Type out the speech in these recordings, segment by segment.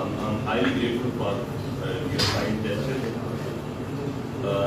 I'm highly grateful for your kind gesture।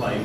5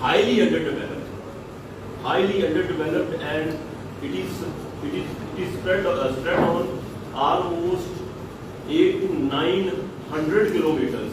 highly underdeveloped and it is spread on almost 800 to 900 kilometers।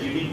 GDP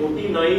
49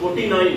49।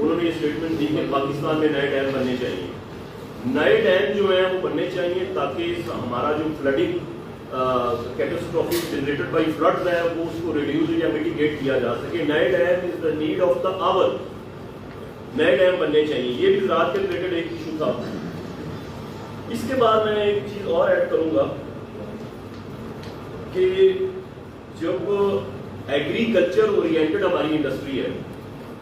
انہوں نے یہ statement دی کہ پاکستان میں نئے dam بننے چاہیے. نئے ڈیم جو ہیں وہ بننے چاہیے تاکہ ہمارا جو flooding catastrophe generated by floods ہے وہ اس کو ریڈیوس یا میٹیگیٹ کیا جا سکے. نئے dam is the need of the hour. نئے ڈیم بننے چاہیے. یہ بھی زراعت کے ریلیٹڈ ایک ایشو تھا. اس کے بعد میں ایک چیز اور ایڈ کروں گا کہ جب ایگریکلچر اورینٹڈ ہماری انڈسٹری ہے,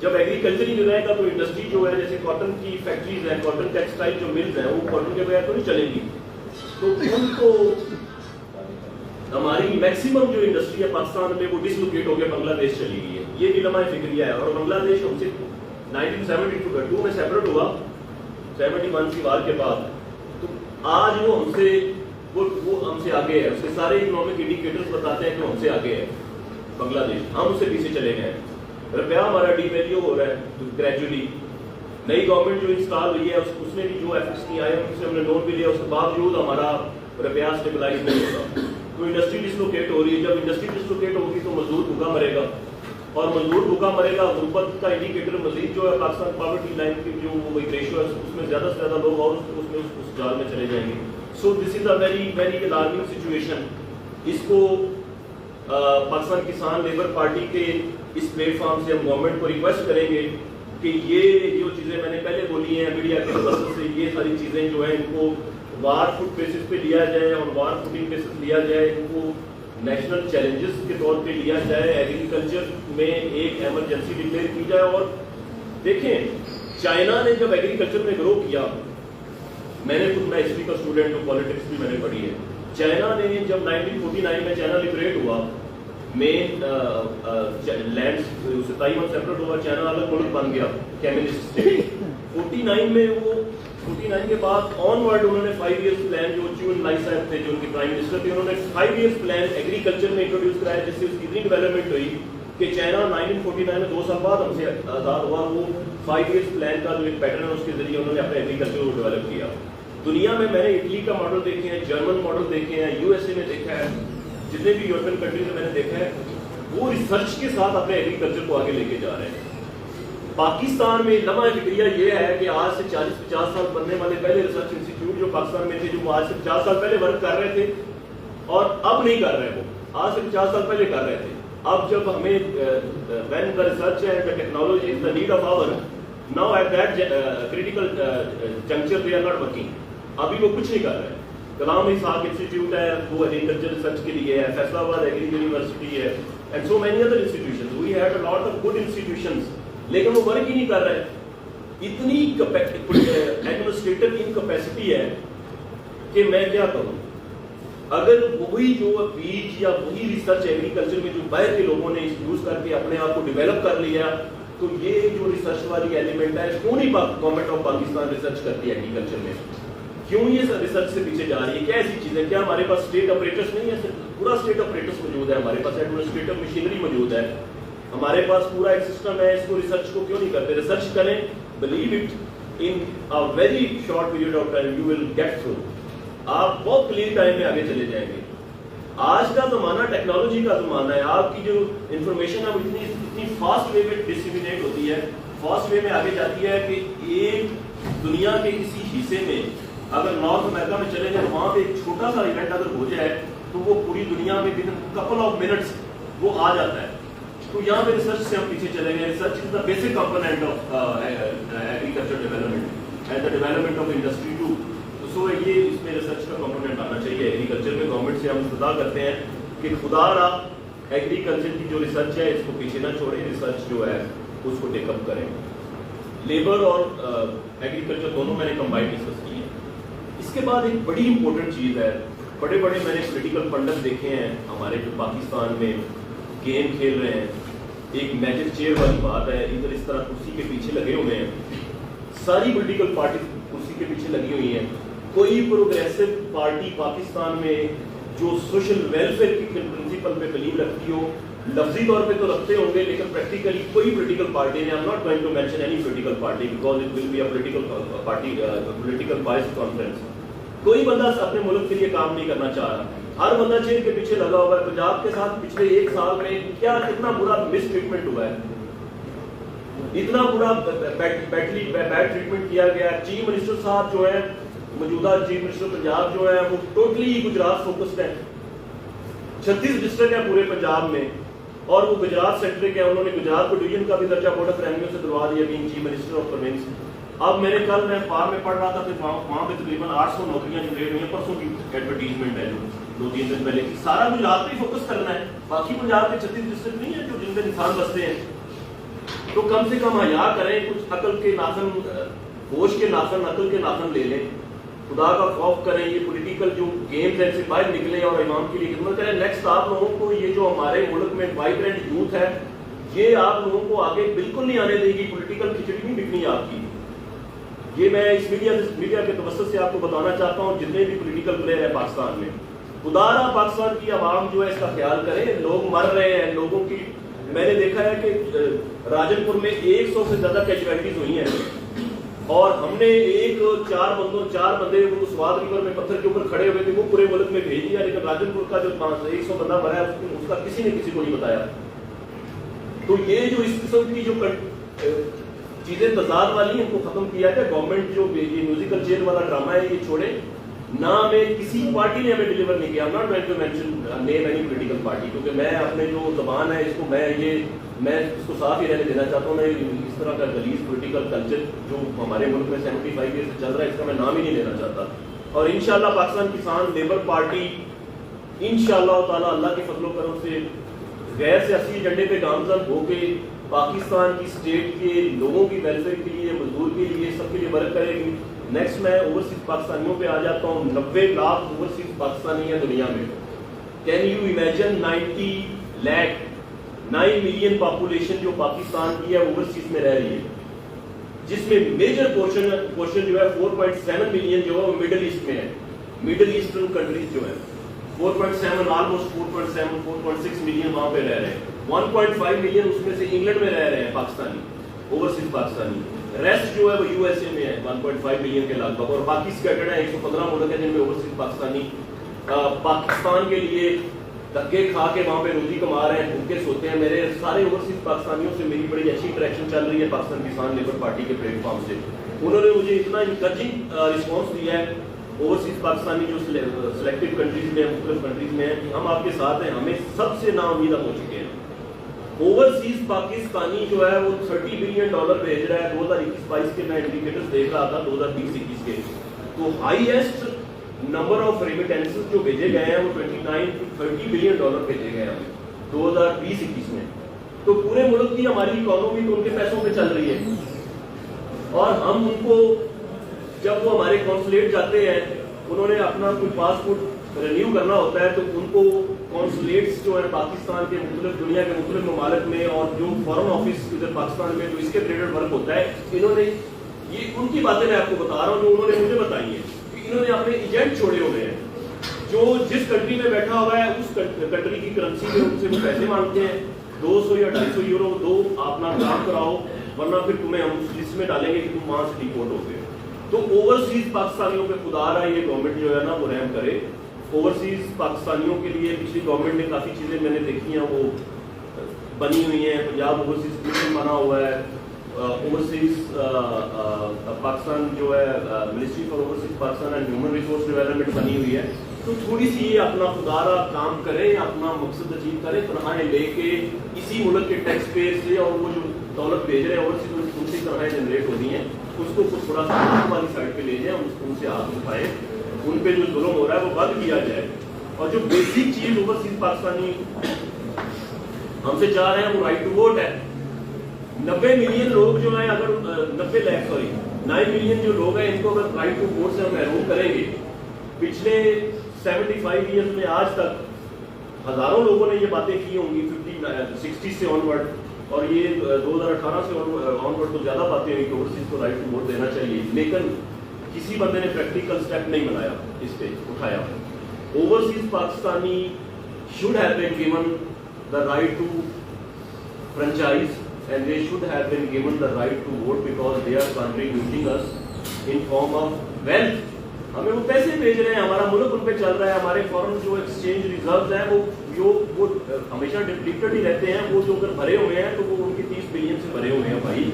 جب ایگریکلچر ہی جو رہے گا تو انڈسٹری جو ہے جیسے کاٹن کی فیکٹریز ہیں, کاٹن ٹیکسٹائل جو ملز ہیں وہ کاٹن کے بغیر تو نہیں چلیں گی. تو ان کو ہماری میکسیمم جو انڈسٹری ہے پاکستان میں وہ ڈسلوکیٹ ہو کے بنگلہ دیش چلی گئی ہے. یہ بھی لمحہ فکریہ ہے. اور بنگلہ دیش ہم سے 1972 میں سیپریٹ ہوا 71 کی وار کے بعد. تو آج وہ ہم سے آگے ہے. اس کے سارے اکنامک انڈیکیٹرز بتاتے ہیں کہ ہم سے آگے ہے بنگلہ دیش. ہم اس سے پیچھے چلے گئے. روپیہ ہمارا ڈی ویلیو ہو رہا ہے گریجولی. نئی گورنمنٹ جو انسٹال ہوئی ہے اس نے بھی جو ایفرٹس کی آئے ان سے ہم نے لون بھی لیا, اس کے باوجود ہمارا روپیہ اسٹیبلائز نہیں ہوتا. تو انڈسٹری ڈسلوکیٹ ہو رہی ہے. جب انڈسٹری ڈسلوکیٹ ہوگی تو مزدور بھوکا مرے گا, اور مزدور بھوکا مرے گا. غربت کا انڈیکیٹر مزید جو ہے پاکستان پاورٹی لائن کی جو وہ ایک ریشو ہے اس میں زیادہ سے زیادہ لوگ اور اس جال میں چلے جائیں گے. So this is a very very alarming situation. اس کو پاکستان کسان لیبر پارٹی کے اس پلیٹ فارم سے ہم گورنمنٹ کو ریکویسٹ کریں گے کہ یہ جو چیزیں میں نے پہلے بولی ہیں میڈیا کے وسط سے, یہ ساری چیزیں جو ہیں ان کو وار فوٹ بیسس پہ لیا جائے اور وار فوٹنگ بیسس لیا جائے. ان کو نیشنل چیلنجز کے طور پہ لیا جائے. ایگریکلچر میں ایک ایمرجنسی ڈکلیئر کی جائے. اور دیکھیں چائنا نے جب ایگریکلچر میں گرو کیا, میں ہسٹری کا اسٹوڈنٹ ہوں, پالیٹکس بھی میں نے پڑھی ہے. چائنا نے جب 1949 میں چائنا لبریٹ ہوا, مین لینڈ 27 سیپریٹ ہوا, چائنا الگ ملک بن گیا کمیونسٹ اسٹیٹ. 49 میں وہ 49 کے بعد آن ورڈ انہوں نے 5 ایئرس پلان, جو چیون لائی صاحب تھے جو ان کے پرائم منسٹر تھے, انہوں نے 5 ایئرس پلان ایگریکلچر میں انٹروڈیوس کرایا, جس سے اس کی اتنی ڈیولپمنٹ ہوئی کہ چائنا 1949 میں 2 سال بعد ہم سے آزاد ہوا. وہ 5 ایئرس پلان کا جو ایک پیٹرن ہے اس کے ذریعے انہوں نے اپنے ایگریکلچر کو ڈیولپ کیا. دنیا میں نے اٹلی کا ماڈل دیکھے ہیں, جرمن ماڈل دیکھے ہیں, یو ایس اے میں دیکھا ہے, جتنے بھی یورپین کنٹریز میں نے دیکھا ہے وہ ریسرچ کے ساتھ اپنے ایگریکلچر کو آگے لے کے جا رہے ہیں. پاکستان میں لمحہ فکریہ یہ ہے کہ آج سے 40-50 سال بننے والے پہلے ریسرچ انسٹیٹیوٹ جو پاکستان میں تھے, جو آج سے 50 سال پہلے ورک کر رہے تھے اور اب نہیں کر رہے, وہ آج سے 50 سال پہلے کر رہے تھے. اب جب ہمیں when the research and the technology is the need of our, now at that critical juncture they are not working. ابھی وہ کچھ نہیں کر رہے. کلام اسحاق انسٹیٹیوٹ ہے وہ ایگریکلچر ریسرچ کے لیے ہے, فیصل آباد ایگری یونیورسٹی ہے, and so many other institutions. We had a lot of good institutions, لیکن وہ ورک ہی نہیں کر رہے. اتنی ایڈمنسٹریٹو انکیپیسٹی ہے کہ میں کیا کروں. اگر وہی جو بیج یا وہی ریسرچ ایگریکلچر میں جو باہر کے لوگوں نے یوز کر کے اپنے آپ کو ڈیولپ کر لیا, تو یہ جو ریسرچ والی ایلیمنٹ ہے کیوں نہیں گورنمنٹ آف پاکستان ریسرچ کرتی ہے ایگریکلچر میں؟ کیوں یہ ریسرچ سے پیچھے جا رہی ہے؟ کیا ایسی چیزیں, کیا ہمارے پاس اسٹیٹ آپریٹرس نہیں ہے؟ پورا اسٹیٹ آپریٹرس موجود ہے, ہمارے پاس ایڈمنسٹریٹو مشینری موجود ہے, ہمارے پاس پورا ایک سسٹم ہے. اس کو ریسرچ کو کیوں نہیں کرتے؟ ریسرچ کریں, believe it in a very short period of time you will get through. آپ بہت کلیئر ٹائم میں آگے چلے جائیں گے. آج کا زمانہ ٹیکنالوجی کا زمانہ ہے. آپ کی جو انفارمیشن ہے وہ اتنی فاسٹ وے میں ڈسٹریبیوٹ ہوتی ہے, فاسٹ وے میں آگے جاتی ہے کہ ایک دنیا کے کسی حصے میں اگر نارتھ امریکہ میں چلے جائیں, وہاں پہ ایک چھوٹا سا ایونٹ اگر ہو جائے تو وہ پوری دنیا میں with in couple of minutes وہ آ جاتا ہے. تو یہاں پہ ریسرچ سے ہم پیچھے چلے گئے. Research is the basic component of agriculture development and the development of industry too. So یہ اس میں ریسرچ کا کمپوننٹ آنا چاہیے ایگریکلچر میں. گورنمنٹ سے ہم استدا کرتے ہیں کہ خدا را ایگریکلچر کی جو ریسرچ ہے اس کو پیچھے نہ چھوڑیں, ریسرچ جو ہے اس کو ٹیک اپ کریں. لیبر اور ایگریکلچر دونوں میں نے کمبائن ڈسکس کی ہیں. اس کے بعد ایک بڑی امپورٹنٹ چیز ہے, بڑے بڑے میں نے پولیٹیکل پنڈت دیکھے ہیں ہمارے جو پاکستان میں گیم کھیل رہے ہیں. ایک میجک چیئر والی بات ہے, ادھر اس طرح کرسی کے پیچھے لگے ہوئے ہیں, ساری پولیٹیکل پارٹی کرسی کے پیچھے لگی ہوئی ہیں. کوئی پروگریسو پارٹی پاکستان میں جو سوشل ویلفیئر کی پرنسپل پہ بلیو رکھتی ہو, لفظی طور پہ تو رکھتے ہوں گے لیکن پریکٹیکلی کوئی پولیٹیکل پارٹی نے, I am not going to mention any political party because it will be a political party political voice conference, کوئی بندہ اپنے ملک کے لیے کام نہیں کرنا چاہ رہا. ہر بندہ چیئر کے پیچھے لگا ہوا ہے. پنجاب کے ساتھ پچھلے 1 سال میں کیا کتنا برا مس ٹریٹمنٹ ہوا ہے. اتنا برا بیڈ ٹریٹمنٹ کیا گیا. چیف منسٹر صاحب جو ہے موجودہ چیف منسٹر پنجاب جو ہے وہ ٹوٹلی گجرات فوکسڈ ہے. 36 ڈسٹرکٹ ہے پورے پنجاب میں اور وہ گجرات سینٹرک ہے. انہوں نے گجرات کو ڈویژن کا بھی درجہ بورڈ آف ریونیو سے دلوا دیا being chief minister of province. اب میں فارم میں پڑھ رہا تھا کہ وہاں پہ تقریباً 800 نوکریاں جنریٹ ہوئی ہیں. پرسوں کی ایڈورٹیزمنٹ ہے جو 2-3 دن پہلے کی. سارا گجرات پہ فوکس کرنا ہے. باقی پنجاب کے 36 ڈسٹرکٹ نہیں ہے جو جن میں انسان بستے ہیں. تو کم سے کم حیا کریں, کچھ عقل کے ناخن, ہوش کے ناخن, عقل کے ناخن لے لیں, خدا کا خوف کریں. یہ پولیٹیکل جو گیمز ہیں سے باہر نکلیں اور عوام کے لیے خدمت کریں. نیکسٹ آپ لوگوں کو یہ جو ہمارے ملک میں وائبرنٹ یوتھ ہے یہ آپ لوگوں کو آگے بالکل نہیں آنے دے گی. پولیٹیکل کھچڑی نہیں بکنی آپ کی. یہ میں اس میڈیا کے توسط سے آپ کو بتانا چاہتا ہوں. جتنے بھی پولیٹیکل پلیئر ہیں پاکستان میں, خدا را پاکستان کی عوام جو ہے اس کا خیال کریں. لوگ مر رہے ہیں. لوگوں کی میں نے دیکھا ہے کہ راجن پور میں 100 سے زیادہ کیجویلٹیز ہوئی ہیں اور ہم نے 4 بندے وہ سوات ریور میں پتھر کے اوپر کھڑے ہوئے تھے وہ پورے ملک میں بھیج دیا. لیکن راجن پور کا جو 100 بندہ مرا ہے اس کا کسی نے کسی کو نہیں بتایا. تو یہ جو اس قسم کی جو چیزیں تضاد والی ہیں ان کو ختم کیا جائے. گورنمنٹ جو یہ میوزیکل چیئر والا ڈرامہ ہے یہ چھوڑے. نہ ہمیں کسی پارٹی نے ہمیں ڈیلیور نہیں کیا. Not going to mention name any political party, کیونکہ میں اپنے جو زبان ہے اس کو میں اس کو صاف ہی رہنے دینا چاہتا ہوں. میں اس طرح کا غلیظ پولیٹیکل کلچر جو ہمارے ملک میں 75 ایئر سے چل رہا ہے اس کا میں نام ہی نہیں لینا چاہتا. اور انشاءاللہ پاکستان کسان لیبر پارٹی انشاءاللہ تعالی اللہ کے فضل و کرم سے غیر سیاسی ایجنڈے پہ گامزن ہو کے پاکستان کی اسٹیٹ کے لوگوں کی ویلفیئر کے لیے, مزدور کے لیے, سب کے لیے ورک کرے گی. نیکسٹ میں اوورسیز پاکستانیوں پہ آ جاتا ہوں. 90 لاکھ اوورسیز پاکستانی ہیں دنیا میں. Can you imagine 90 lakh 9 million population جو پاکستان کی ہے اوورسیز میں رہ رہی ہے, جس میں میجر پورشن جو ہے 4.7 ملین جو ہے وہ مڈل ایسٹ میں ہے. مڈل ایسٹرن کنٹریز جو ہے 4.7 آلموسٹ 4.6 ملین وہاں پہ رہ رہے ہیں. 1.5 ملین اس میں سے انگلینڈ میں رہ رہے ہیں پاکستانی, اوورسیز پاکستانی. ریسٹ جو ہے وہ یو ایس اے میں ہے 1.5 ملین کے لگ بھگ. اور باقی اسکیٹرڈ ہیں 115 ملک ہیں جن میں اوورسیز پاکستانی پاکستان کے لیے دھکے کھا کے وہاں پہ روزی کما رہے ہیں, بھوکے سوتے ہیں. میرے سارے اوورسیز پاکستانیوں سے میری بڑی اچھی انٹریکشن چل رہی ہے پاکستان کسان لیبر پارٹی کے پلیٹ فارم سے. انہوں نے مجھے اتنا انکریجنگ رسپانس دیا ہے اوورسیز پاکستانی جو سلیکٹڈ کنٹریز میں مختلف کنٹریز میں ہیں کہ ہم آپ کے ساتھ ہیں. ہمیں سب سے نا امید ہو چکے ہیں. اوورسیز پاکستانی جو ہے وہ $30 بلین بھیج رہا ہے 2021-22 کے. میں انڈیکیٹرز دیکھ رہا تھا 2020-21 کے. تو ہائیسٹ نمبر آف ریمیٹنسز جو بھیجے گئے ہیں وہ 29 to 30 بلین بھیجے گئے ہیں 2020-21 میں. تو پورے ملک کی ہماری اکانومی تو ان کے پیسوں پہ چل رہی ہے. اور ہم ان کو جب وہ ہمارے کونسولیٹ جاتے ہیں, انہوں نے اپنا کوئی پاسپورٹ رینیو کرنا ہوتا ہے تو ان کو کونسولیٹس جو ہے پاکستان کے مختلف دنیا کے مختلف ممالک میں اور جو فارن آفس ادھر پاکستان میں جو اس کے ریلیٹڈ ورک ہوتا ہے, انہوں نے یہ ان کی باتیں میں آپ کو بتا رہا ہوں جو انہوں نے مجھے بتائی ہیں کہ انہوں نے اپنے ایجنٹ چھوڑے ہوئے ہیں جو جس کنٹری میں بیٹھا ہوا ہے اس کنٹری کی کرنسی میں ان سے وہ پیسے مانگتے ہیں 200 یا 250 یورو دو, اپنا کام کراؤ ورنہ پھر تمہیں ہم اس لسٹ میں ڈالیں گے کہ تم وہاں سے ڈیپورٹ ہو گئے. تو اوورسیز پاکستانیوں پہ خدا رہا یہ گورنمنٹ جو ہے نا وہ رحم کرے. اوورسیز پاکستانیوں کے لیے پچھلی گورنمنٹ نے کافی چیزیں میں نے دیکھی ہیں وہ بنی ہوئی ہیں. پنجاب اوورسیز کمیشن بنا ہوا ہے. اوورسیز پاکستان جو ہے ministry for overseas Pakistan and human resource development بنی ہوئی ہے. تو تھوڑی سی یہ اپنا خدارہ کام کریں, اپنا مقصد اچیو کریں, تنخواہیں لے کے اسی ملک کے ٹیکس پیئر سے اور وہ جو دولت بھیج رہے ہیں اوورسیز ان سے تنخواہیں جنریٹ ہوتی ہیں اس کو تھوڑا سا والی سائڈ پہ لے جائیں, ان سے ہاتھ اٹھائیں, ان پہ جو ظلم ہو رہا ہے وہ بند کیا جائے. اور جو بیسک چیز اوورسیز پاکستانی ہم سے چاہ رہے ہیں وہ رائٹ ٹو ووٹ ہے. 90 ملین لوگ جو ہیں اگر 9 ملین جو لوگ ہیں ان کو اگر رائٹ ٹو ووٹ سے ہم محروم کریں گے, پچھلے 75 ایئرز میں آج تک ہزاروں لوگوں نے یہ باتیں کی ہوں گی 60 سے آن ورڈ, اور یہ 2018 سے آن ورڈ تو زیادہ باتیں ہوئی کہ اوورسیز کو رائٹ ٹو ووٹ دینا چاہیے, لیکن کسی بندے نے پریکٹیکل سٹیپ نہیں بنایا, اس پہ اٹھایا. Overseas Pakistani should have been given the right to franchise and they should have been given the right to vote because they are contributing us in form of wealth. ہمیں وہ پیسے بھیج رہے ہیں, ہمارا ملک ان پہ چل رہا ہے. ہمارے فورن جو ایکسچینج ریزروز ہیں وہ ہمیشہ ڈپلیٹڈ ہی رہتے ہیں. وہ جو اگر بھرے ہوئے ہیں تو وہ ان کے 30 بلین سے بھرے ہوئے ہیں بھائی.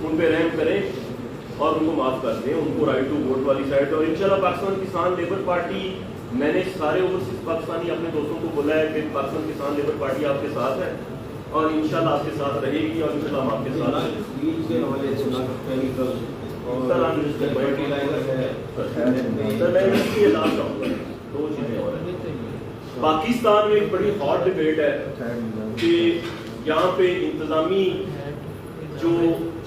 ان پہ رحم کریں اور ان کو معاف کر دیں, ان کو رائٹ ٹو ووٹ والی سائڈ. اور انشاءاللہ پاکستان کسان لیبر پارٹی, میں نے سارے اوورسیز پاکستانی اپنے دوستوں کو بولا ہے کہ پاکستان کسان لیبر پارٹی آپ کے ساتھ ہے اور انشاءاللہ آپ کے ساتھ رہے گی, اور انشاءاللہ ہم آپ کے ساتھ سر میں اس کی اعلان چاہوں گا. دو چیزیں اور ہیں. پاکستان میں ایک بڑی ہاٹ ڈبیٹ ہے کہ یہاں پہ انتظامی جو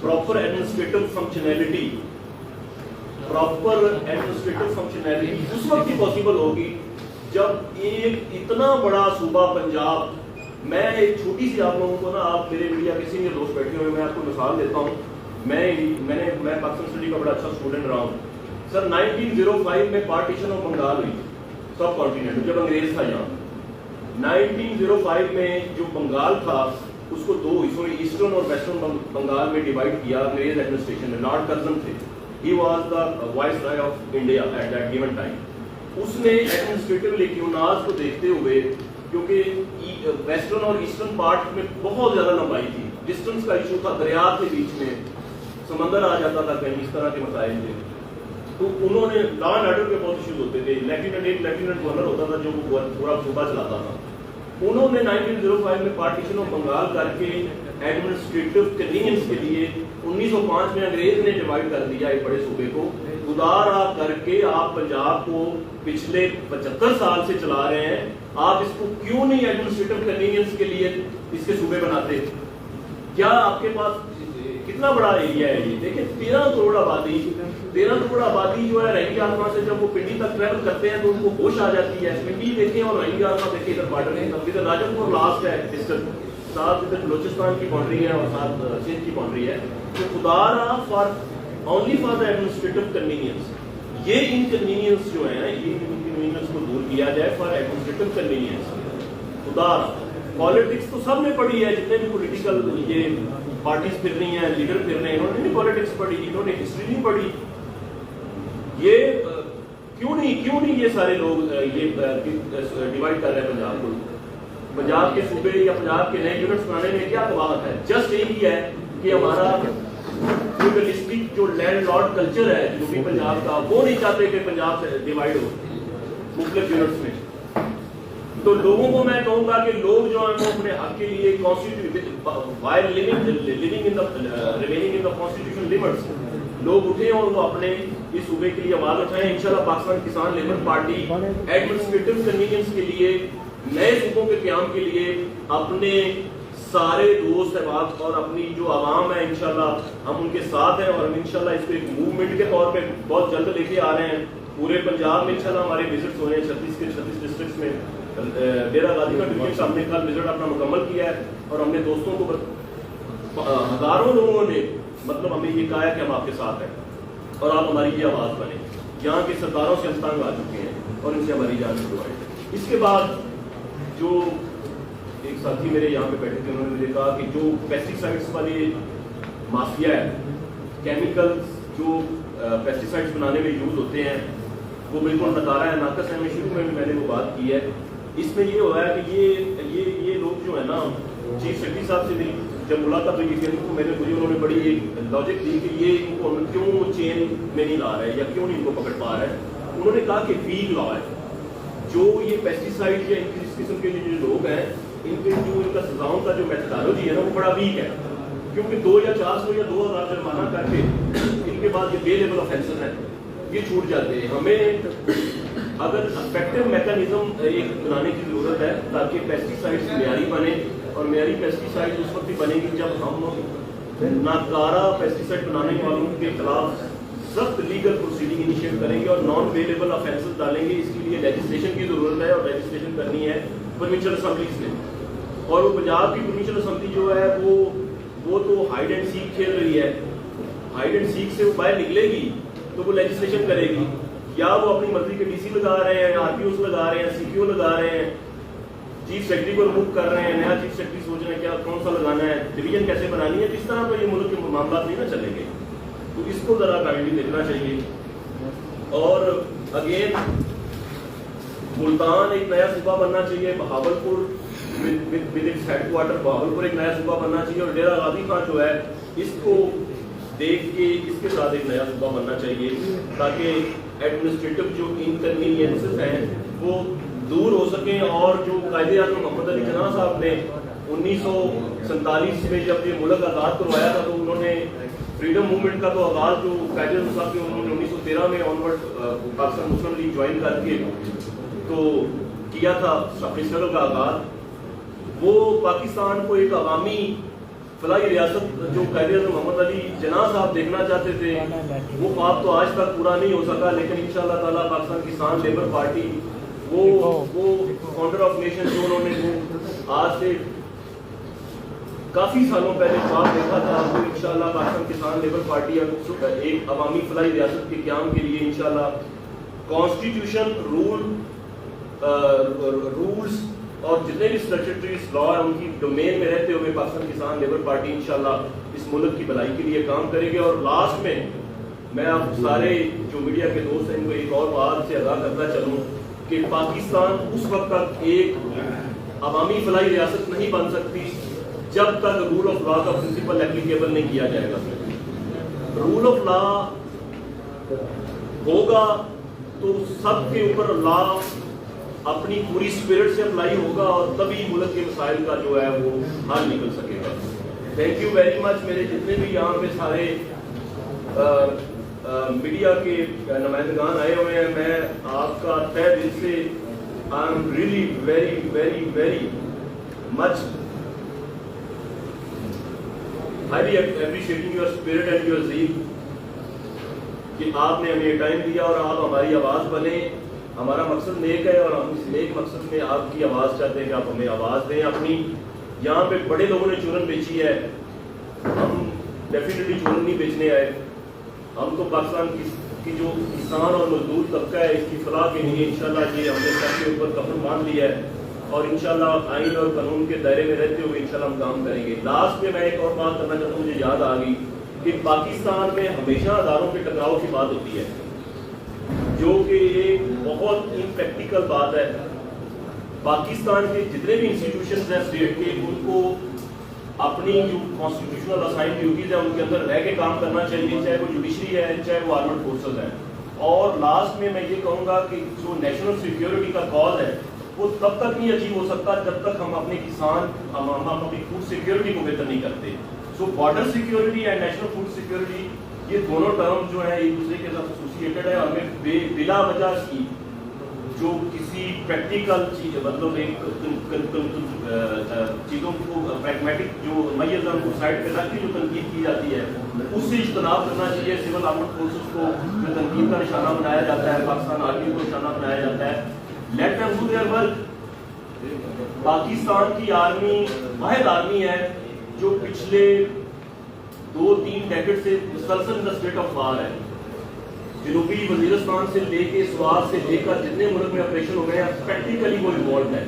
پراپر ایڈمنسٹریٹو فنکشنالٹی اس وقت ہی پاسبل ہوگی جب ایک اتنا بڑا صوبہ پنجاب, میں ایک چھوٹی سی آپ لوگوں کو نا, آپ میرے میڈیا کے سینئر دوست بیٹھے ہوئے, میں آپ کو مثال دیتا ہوں. میں پاکستان اسٹڈی کا بڑا اچھا اسٹوڈنٹ رہا ہوں. سر 1905 میں پارٹیشن آف بنگال ہوئی سب کانٹیننٹ, جب انگریز تھا یہاں. 1905 میں جو بنگال تھا اس کو دو حصوں میں, ایسٹرن اور ویسٹرن بنگال میں ڈیوائڈ کیا انگریز ایڈمنسٹریشن میں. لارڈ کرزن تھے, he was the viceroy of India at that given time. اس نے ایڈمنسٹریٹو لیکیوناز کو دیکھتے ہوئے, کیونکہ ویسٹرن اور ایسٹرن پارٹ میں بہت زیادہ لمبائی تھی, ڈسٹنس کا ایشو تھا, دریا کے بیچ میں سمندر آ جاتا تھا, کہیں اس طرح کے مسائل تھے. تو انہوں نے لا اینڈ آرڈر کے بہت ایشوز ہوتے تھے. لیفٹیننٹ گورنر ہوتا تھا جو پورا صوبہ چلاتا تھا. انہوں نے 1905 میں پارٹیشن آف بنگال کر کے ایڈمنسٹریٹو کنوینئنس کے لیے 1905 میں انگریز نے ڈیوائڈ کر دیا ایک بڑے صوبے کو. ادارا کر کے آپ پنجاب کو پچھلے 75 سال سے چلا رہے ہیں, آپ اس کو کیوں نہیں ایڈمنسٹریٹو کنوینئنس کے لیے اس کے صوبے بناتے؟ کیا آپ کے پاس کتنا بڑا ایریا ہے یہ؟ دیکھیں 13 کروڑ آبادی جو ہے رنگی آسما سے جب وہ پنڈی تک ٹریول کرتے ہیں تو ان کو ہوش آ جاتی ہے. پنڈی دیکھیں اور رنگی آسما دیکھیں, ادھر بارڈر ہے, ادھر راجن پور لاسٹ ہے ڈسٹرکٹ, ساتھ ادھر بلوچستان کی باؤنڈری ہے اور ساتھ سندھ کی باؤنڈری ہے. تو خدا for only for the administrative convenience, یہ انکنوینئنس جو ہے یہ انکنوینئنس کو دور کیا جائے فار ایڈمنسٹریٹو کنوینئنس. خدا پالیٹکس تو سب نے پڑھی ہے, جتنے بھی پولیٹیکل یہ پارٹیز پھر رہی ہیں, لیڈر پھر رہے ہیں, انہوں نے نہیں پالیٹکس پڑھی, انہوں نے ہسٹری نہیں پڑھی. یہ کیوں نہیں یہ سارے لوگ یہ ڈیوائڈ کر رہے ہیں پنجاب کو. پنجاب کے صوبے یا پنجاب کے نئے یونٹس بنانے میں کیا قباحت ہے؟ جسٹ یہی ہے کہ ہمارا فیوڈلسٹک جو لینڈ لارڈ کلچر ہے جنوبی پنجاب کا, وہ نہیں چاہتے کہ پنجاب سے ڈیوائڈ ہو مختلف یونٹس میں. تو لوگوں کو میں کہوں گا کہ لوگ جو ہیں وہ اپنے حق کے لیے لوگ اٹھیں اور وہ اپنے اس صوبے کے لیے آواز اٹھائیں. انشاءاللہ پاکستان کسان لیبر پارٹی ایڈمنسٹریٹو کنوینئنس کے لیے, نئے صوبوں کے قیام کے لیے اپنے سارے دوست احباب اور اپنی جو عوام ہے انشاءاللہ ہم ان کے ساتھ ہیں, اور ہم انشاءاللہ اس کو ایک موومنٹ کے طور پہ بہت جلد لے کے آ رہے ہیں. پورے پنجاب میں انشاءاللہ ہمارے وزٹس ہو رہے ہیں 36 کے 36 ڈسٹرکٹس میں. ڈیرہ غازی کا ڈویژن کا ہم نے کل وزٹ اپنا مکمل کیا ہے, اور ہم نے دوستوں کو ہزاروں لوگوں نے مطلب ہمیں یہ کہا ہے کہ ہم آپ کے ساتھ ہیں اور آپ ہماری یہ آواز بنیں. یہاں کے سرداروں سے ہم تنگ آ چکے ہیں اور ان سے ہماری جان چھڑوائیں. اس کے بعد جو ایک ساتھی میرے یہاں پہ بیٹھے تھے, انہوں نے مجھے کہا کہ جو پیسٹیسائڈس والے مافیا ہے, کیمیکلز جو پیسٹیسائڈس بنانے میں یوز ہوتے ہیں وہ بالکل نکارا ہے, ناقص ہے. میں شروع میں نے وہ بات کی ہے. اس میں یہ ہوا ہے کہ یہ لوگ جو ہے نا, چیف سیکرٹری صاحب سے بھی جب ملاقات ہوئی تھی تو مجھے انہوں نے بڑی ایک لاجک دی کہ یہ ان کو کیوں چین میں نہیں لا رہے یا کیوں نہیں ان کو پکڑ پا رہے ہیں. انہوں نے کہا کہ ویک لا ہے, جو یہ پیسٹیسائڈ یا اس قسم کے جو لوگ ہیں ان کے جو ان کا سزاؤں کا جو میتھڈالوجی ہے نا وہ بڑا ویک ہے, کیونکہ 2 یا 400 یا 2000 جرمانہ کر کے ان کے بعد یہ بے لیبل آفینسز ہیں, یہ چھوٹ جاتے ہیں. ہمیں اگر افیکٹو میکانزم ایک بنانے کی ضرورت ہے تاکہ پیسٹیسائڈس معیاری بنے, اور معیاری پیسٹیسائڈ اس وقت ہی بنے گی جب ہم ناکارہ پیسٹیسائڈ بنانے والوں کے خلاف سخت لیگل پروسیڈنگ انیشیٹ کریں گے اور نان ویلیبل آفینسز ڈالیں گے. اس کے لیے لیجسلیشن کی ضرورت ہے, اور لیجسلیشن کرنی ہے پروونشل اسمبلیز نے. اور وہ پنجاب کی پروونشل اسمبلی جو ہے وہ تو ہائیڈ اینڈ سیک کھیل رہی ہے. ہائیڈ اینڈ سیک سے وہ باہر نکلے گی تو وہ لیجسلیشن کرے گی, یا وہ اپنی مرضی کے ڈی سی لگا رہے ہیں, آر پی اوز لگا رہے ہیں, سی پی او لگا رہے ہیں, چیف سیکرٹری کو ریموو کر رہے ہیں, نیا چیف سیکرٹری سوچ رہے ہیں کیا کون سا لگانا ہے, ڈویژن کیسے بنانی ہے. اس طرح تو یہ ملک کے معاملات نہیں نہ چلیں گے. تو اس کو ذرا کائنڈلی دیکھنا چاہیے. اور اگین ملتان ایک نیا صوبہ بننا چاہیے, Bahawalpur with its headquarter Bahawalpur ایک نیا صوبہ بننا چاہیے, اور ڈیرہ غازی خان جو ہے اس کو دیکھ کے اس کے ساتھ ایک نیا صوبہ بننا چاہیے تاکہ ایڈمنسٹریٹو جو انکنوینئنسز ہیں وہ دور ہو سکیں، اور جو قائد اعظم محمد علی جناح صاحب نے 1947 میں جب یہ ملک آزاد کروایا تھا تو انہوں نے فریڈم موومنٹ کا تو آغاز جو قائد اعظم صاحب کے انہوں نے 1913 میں آنورڈ پاکستان مسلم لیگ جوائن کر کے تو کیا تھا اپنی اسٹرگل کا آغاز، وہ پاکستان کو ایک عوامی فلاحی ریاست جو قائد اعظم محمد علی جناح صاحب دیکھنا چاہتے تھے، وہ خواب تو آج تک پورا نہیں ہو سکا، لیکن انشاءاللہ تعالیٰ پاکستان کسان لیبر پارٹی وہ فاؤنڈر آف نیشن جو انہوں نے وہ آج سے کافی سالوں پہلے خواب دیکھا تھا، وہ انشاءاللہ پاکستان کسان لیبر پارٹی ایک عوامی فلاحی ریاست کے قیام کے لیے انشاءاللہ کانسٹیٹیوشن رولز اور جتنے بھی اسٹیچوٹریز لا ہیں ان کی ڈومین میں رہتے ہوئے پاکستان کسان لیبر پارٹی انشاءاللہ اس ملک کی بھلائی کے لیے کام کرے گی۔ اور لاسٹ میں آپ سارے جو میڈیا کے دوست ہیں ان کو ایک اور بات سے آگاہ کرتا چلوں کہ پاکستان اس وقت تک ایک عوامی فلاحی ریاست نہیں بن سکتی جب تک رول آف لا کا پرنسپل اپلیکیبل نہیں کیا جائے گا۔ رول آف لا ہوگا تو سب کے اوپر لا اپنی پوری اسپرٹ سے اپلائی ہوگا اور تبھی ملک کے مسائل کا جو ہے وہ حل نکل سکے گا۔ Thank you very much. میرے جتنے بھی یہاں پہ سارے میڈیا کے نمائندگان آئے ہوئے ہیں، میں آپ کا تہہ دل سے I am really very very very much highly appreciating your spirit and your zeal کہ آپ نے ہمیں ٹائم دیا اور آپ ہماری آواز بنے۔ ہمارا مقصد نیک ہے اور ہم اس نیک مقصد میں آپ کی آواز چاہتے ہیں کہ آپ ہمیں آواز دیں اپنی۔ یہاں پہ بڑے لوگوں نے چورن بیچی ہے، ہم ڈیفینیٹلی چورن نہیں بیچنے آئے، ہم تو پاکستان کی جو کسان اور مزدور طبقہ ہے اس کی فلاح کے لیے انشاءاللہ یہ ہم نے سب کے اوپر کفن باندھ لیا ہے اور انشاءاللہ آئین اور قانون کے دائرے میں رہتے ہوئے انشاءاللہ ہم کام کریں گے۔ لاسٹ میں ایک اور بات کرنا چاہتا ہوں، مجھے یاد آ گئی کہ پاکستان میں ہمیشہ اداروں کے ٹکراؤ کی بات ہوتی ہے جو کہ ایک بہت امپریکٹیکل بات ہے۔ پاکستان کے جتنے بھی انسٹیٹیوشنز ہیں اسٹیٹ کے، ان کو اپنی جو کانسٹیٹیوشنل اسائن ڈیوٹیز ہیں ان کے اندر رہ کے کام کرنا چاہیے، چاہے وہ جوڈیشری ہے چاہے وہ آرمڈ فورسز ہے۔ اور لاسٹ میں یہ کہوں گا کہ جو نیشنل سیکیورٹی کا کاز ہے وہ تب تک نہیں اچیو ہو سکتا جب تک ہم اپنے کسان ہم اپنی فوڈ سیکیورٹی کو بہتر نہیں کرتے۔ So border security and national food security یہ دونوں ٹرم جو ہیں ایک دوسرے کے ساتھ ایسوسیٹڈ ہے، اور ہمیں بلا وجہ کی جو کسی پریکٹیکل چیز مطلب ایک چیزوں کو پریگمیٹک جو میز کو سائڈ پہ رکھ کے جو تنقید کی جاتی ہے اس سے اجتناب کرنا چاہیے۔ سول آرمڈ فورسز کو جو تنقید کا نشانہ بنایا جاتا ہے، پاکستان آرمی کو نشانہ بنایا جاتا ہے، let them do their work. Pakistan کی آرمی واحد آرمی ہے جو پچھلے 2-3 ڈیکیڈ سے مسلسل اسٹیٹ آف وار ہے۔ جنوبی وزیرستان سے لے کے سوات سے لے کر جتنے ملک میں آپریشن ہو گئے ہیں پریکٹیکلی وہ انوالوڈ ہے۔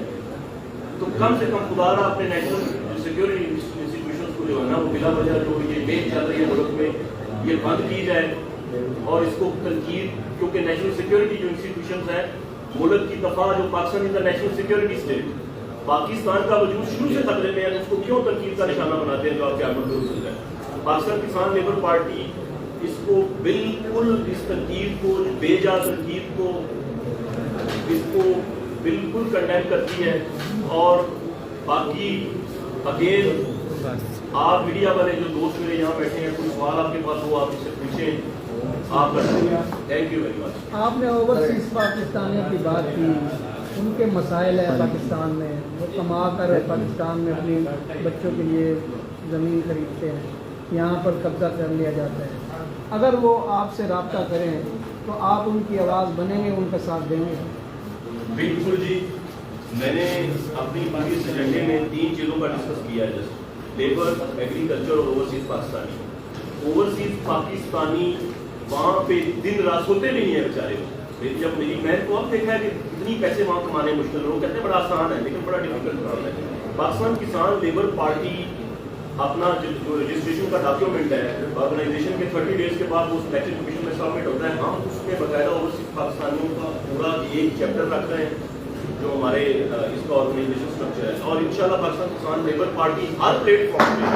تو کم سے کم خدا رہا اپنے نیشنل سیکورٹی انسٹیٹیوشنز کو جو ہے نا وہ بلا وجہ جو یہ میچ چل رہی ہے ملک میں یہ بند کی جائے اور اس کو تنقید، کیونکہ نیشنل سیکورٹی جو انسٹیٹیوشنز ہیں ملک کی دفاع جو پاکستان از دا نیشنل سیکورٹی اسٹیٹ، پاکستان کا وجود شروع سے خطرے میں ہے، اس کو کیوں تنقید کا نشانہ بناتے ہیں جو آپ کے آرمڈ فورسز ہیں۔ پاکستان کسان لیبر پارٹی اس کو بالکل اس تنقید کو بے جا تنقید کو اس کو بالکل کنڈیم کرتی ہے۔ اور باقی اگین آپ میڈیا والے جو دوست میرے یہاں بیٹھے ہیں کوئی سوال آپ کے پاس ہو آپ اس سے پوچھیں، آپ کر سکتے ہیں۔ تھینک یو ویری مچ۔ آپ نے اوورسیز پاکستانیوں کی بات کی، ان کے مسائل ہیں پاکستان میں، وہ کما کر پاکستان میں اپنے بچوں کے لیے زمین خریدتے ہیں، یہاں پر قبضہ کر لیا جاتا ہے۔ اگر وہ آپ سے رابطہ کریں تو آپ ان کی آواز بنیں گے، ان کا ساتھ دیں گے؟ بالکل جی، میں نے اپنی پوری اس ایجنڈے میں 3 چیزوں کا ڈسکس کیا ہے، جیسے لیبر، ایگریکلچر اور اوورسیز پاکستانی۔ اوورسیز پاکستانی وہاں پہ دن رات سوتے بھی نہیں ہیں بیچارے۔ جب میری میں تو اب دیکھا ہے کہ اتنی پیسے وہاں کمانے مشکل، لوگ کہتے ہیں بڑا آسان ہے لیکن بڑا ڈیفیکلٹ کام ہے۔ پاکستان کسان لیبر پارٹی اپنا جو رجسٹریشن کا ڈاکیومنٹ ہے آرگنائزیشن کے 30 ڈیز کے بعد وہ الیکشن کمیشن میں سبمٹ ہوتا ہے، ہم اس میں باقاعدہ اوورسیز پاکستانیوں کا پورا ایک چیپٹر رکھ رہے ہیں جو ہمارے اس کا آرگنائزیشن اسٹرکچر ہے، اور انشاءاللہ پاکستان کسان لیبر پارٹی ہر پلیٹ فارم پہ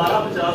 12:50